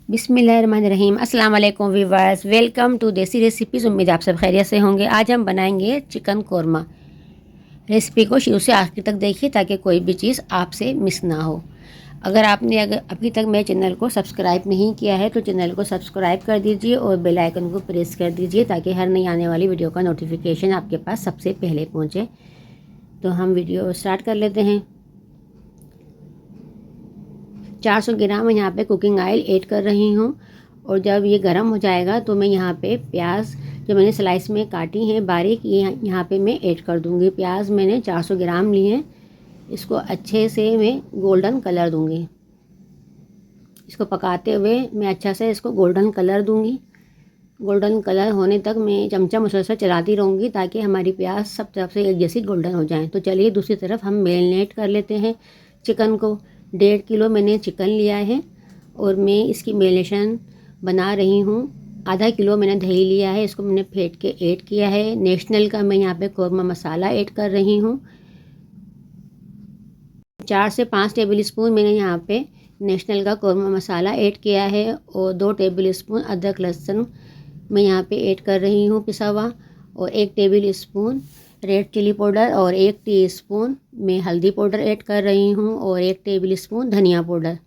बिस्मिल्लाहिर्रहमानिर्रहीम। अस्सलाम वालेकुम व्यूअर्स, वेलकम टू देसी रेसिपीज़। उम्मीद आप सब खैरियत से होंगे। आज हम बनाएंगे चिकन कोरमा। रेसिपी को शुरू से आखिर तक देखिए ताकि कोई भी चीज़ आपसे मिस ना हो। अगर अभी तक मेरे चैनल को सब्सक्राइब नहीं किया है तो चैनल को सब्सक्राइब कर दीजिए और बेल आइकन को प्रेस कर दीजिए ताकि हर नई आने वाली वीडियो का नोटिफिकेशन आपके पास सबसे पहले पहुँचे। तो हम वीडियो स्टार्ट कर लेते हैं। 400 ग्राम यहाँ पे कुकिंग ऑयल ऐड कर रही हूँ और जब ये गर्म हो जाएगा तो मैं यहाँ पे प्याज जो मैंने स्लाइस में काटी हैं बारीक, ये यहाँ पे मैं ऐड कर दूँगी। प्याज मैंने 400 ग्राम लिए हैं। इसको अच्छे से मैं गोल्डन कलर दूँगी। इसको पकाते हुए मैं अच्छा से इसको गोल्डन कलर दूँगी। गोल्डन कलर होने तक मैं चमचा मुसलसल चलाती रहूँगी ताकि हमारी प्याज सब तरफ से एक जैसी गोल्डन हो जाए। तो चलिए दूसरी तरफ हम मैरिनेट कर लेते हैं चिकन को। 1.5 किलो मैंने चिकन लिया है और मैं इसकी मैरिनेशन बना रही हूँ। आधा किलो मैंने दही लिया है, इसको मैंने फेंट के ऐड किया है। नेशनल का मैं यहाँ पे कोरमा मसाला ऐड कर रही हूँ। 4 से 5 टेबल स्पून मैंने यहाँ पे नेशनल का कोरमा मसाला ऐड किया है और 2 टेबल स्पून अदरक लहसुन मैं यहाँ पे ऐड कर रही हूँ पिसा हुआ, और 1 tablespoon red chilli powder और 1 टीस्पून मैं हल्दी पाउडर ऐड कर रही हूँ और 1 टेबल स्पून धनिया पाउडर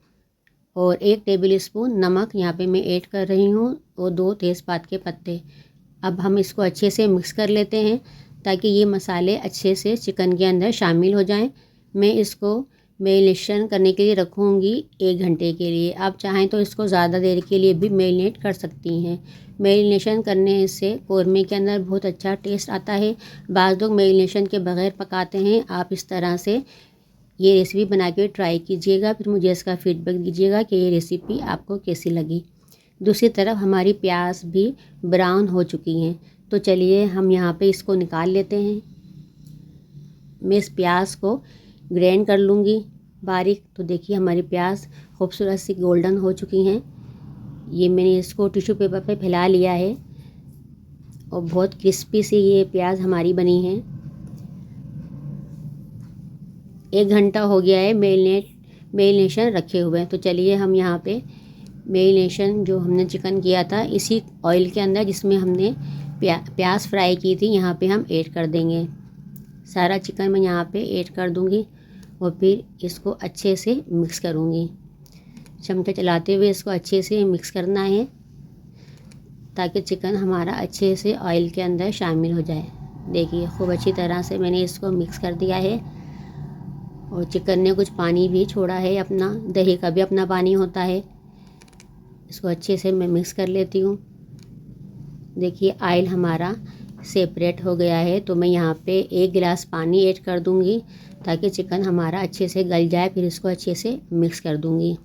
और 1 टेबल स्पून नमक यहाँ पे मैं ऐड कर रही हूँ और 2 तेज़पात के पत्ते। अब हम इसको अच्छे से मिक्स कर लेते हैं ताकि ये मसाले अच्छे से चिकन के अंदर शामिल हो जाएं। मैं इसको मैरिनेशन करने के लिए रखूँगी 1 घंटे के लिए। आप चाहें तो इसको ज़्यादा देर के लिए भी मैरिनेट कर सकती हैं। मैरिनेशन करने से कोरमे के अंदर बहुत अच्छा टेस्ट आता है। बाज़ लोग मैरिनेशन के बग़ैर पकाते हैं। आप इस तरह से ये रेसिपी बना के ट्राई कीजिएगा, फिर मुझे इसका फीडबैक दीजिएगा कि ये रेसिपी आपको कैसी लगी। दूसरी तरफ हमारी प्याज भी ब्राउन हो चुकी हैं, तो चलिए हम यहाँ पे इसको निकाल लेते हैं। मैं इस प्याज को ग्राइंड कर लूँगी बारीक। तो देखिए हमारी प्याज खूबसूरत सी गोल्डन हो चुकी हैं। ये मैंने इसको टिश्यू पेपर पे फैला लिया है और बहुत क्रिस्पी सी ये प्याज हमारी बनी है। 1 घंटा हो गया है मैरिनेशन रखे हुए हैं। तो चलिए हम यहाँ पे मैरिनेशन जो हमने चिकन किया था इसी ऑयल के अंदर जिसमें हमने प्याज फ्राई की थी यहाँ पे हम ऐड कर देंगे। सारा चिकन मैं यहाँ पे ऐड कर दूँगी और फिर इसको अच्छे से मिक्स करूँगी। चमचा चलाते हुए इसको अच्छे से मिक्स करना है ताकि चिकन हमारा अच्छे से ऑयल के अंदर शामिल हो जाए। देखिए खूब अच्छी तरह से मैंने इसको मिक्स कर दिया है और चिकन ने कुछ पानी भी छोड़ा है अपना, दही का भी अपना पानी होता है। इसको अच्छे से मैं मिक्स कर लेती हूँ। देखिए ऑयल हमारा सेपरेट हो गया है, तो मैं यहाँ पे 1 गिलास पानी ऐड कर दूँगी ताकि चिकन हमारा अच्छे से गल जाए। फिर इसको अच्छे से मिक्स कर दूँगी।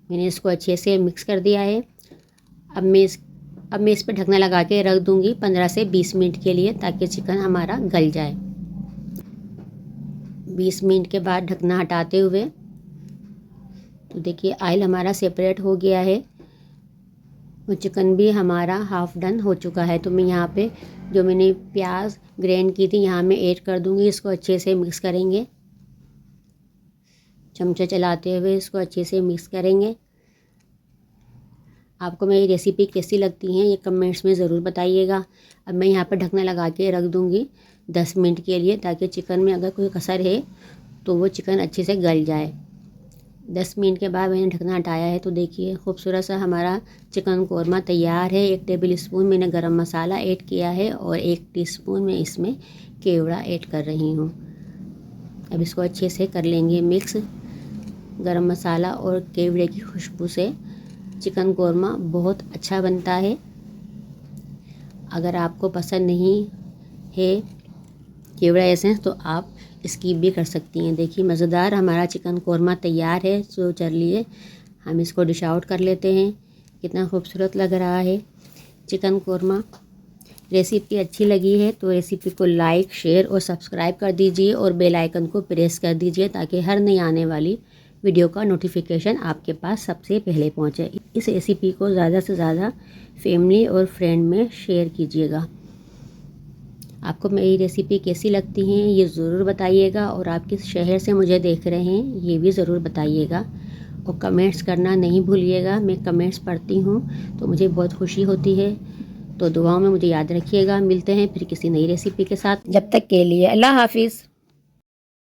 मैंने इसको अच्छे से मिक्स कर दिया है। अब मैं इस पर ढकना लगा के रख दूँगी 15 से 20 मिनट के लिए ताकि चिकन हमारा गल जाए। 20 मिनट के बाद ढकना हटाते हुए तो देखिए ऑयल हमारा सेपरेट हो गया है और चिकन भी हमारा हाफ़ डन हो चुका है। तो मैं यहाँ पे जो मैंने प्याज ग्राइंड की थी यहाँ मैं ऐड कर दूँगी। इसको अच्छे से मिक्स करेंगे, चमचा चलाते हुए इसको अच्छे से मिक्स करेंगे। आपको मेरी रेसिपी कैसी लगती हैं ये कमेंट्स में ज़रूर बताइएगा। अब मैं यहाँ पर ढकना लगा के रख दूँगी 10 मिनट के लिए ताकि चिकन में अगर कोई कसर है तो वो चिकन अच्छे से गल जाए। 10 मिनट के बाद मैंने ढकना हटाया है तो देखिए खूबसूरत सा हमारा चिकन कोरमा तैयार है। 1 टेबल स्पून मैंने गरम मसाला ऐड किया है और 1 टीस्पून मैं इसमें केवड़ा ऐड कर रही हूँ। अब इसको अच्छे से कर लेंगे मिक्स। गरम मसाला और केवड़े की खुशबू से चिकन कोरमा बहुत अच्छा बनता है। अगर आपको पसंद नहीं है केवड़ा एसेंस तो आप स्किप भी कर सकती हैं। देखिए मज़ेदार हमारा चिकन कोरमा तैयार है। तो चलिए हम इसको डिश आउट कर लेते हैं। कितना खूबसूरत लग रहा है चिकन कोरमा। रेसिपी अच्छी लगी है तो रेसिपी को लाइक, शेयर और सब्सक्राइब कर दीजिए और बेल आइकन को प्रेस कर दीजिए ताकि हर नई आने वाली वीडियो का नोटिफिकेशन आपके पास सबसे पहले पहुंचे। इस रेसिपी को ज़्यादा से ज़्यादा फैमिली और फ्रेंड में शेयर कीजिएगा। आपको मेरी रेसिपी कैसी लगती हैं ये ज़रूर बताइएगा और आप किस शहर से मुझे देख रहे हैं ये भी ज़रूर बताइएगा। और कमेंट्स करना नहीं भूलिएगा। मैं कमेंट्स पढ़ती हूँ तो मुझे बहुत खुशी होती है। तो दुआओं में मुझे याद रखिएगा। मिलते हैं फिर किसी नई रेसिपी के साथ। जब तक के लिए अल्लाह हाफिज़।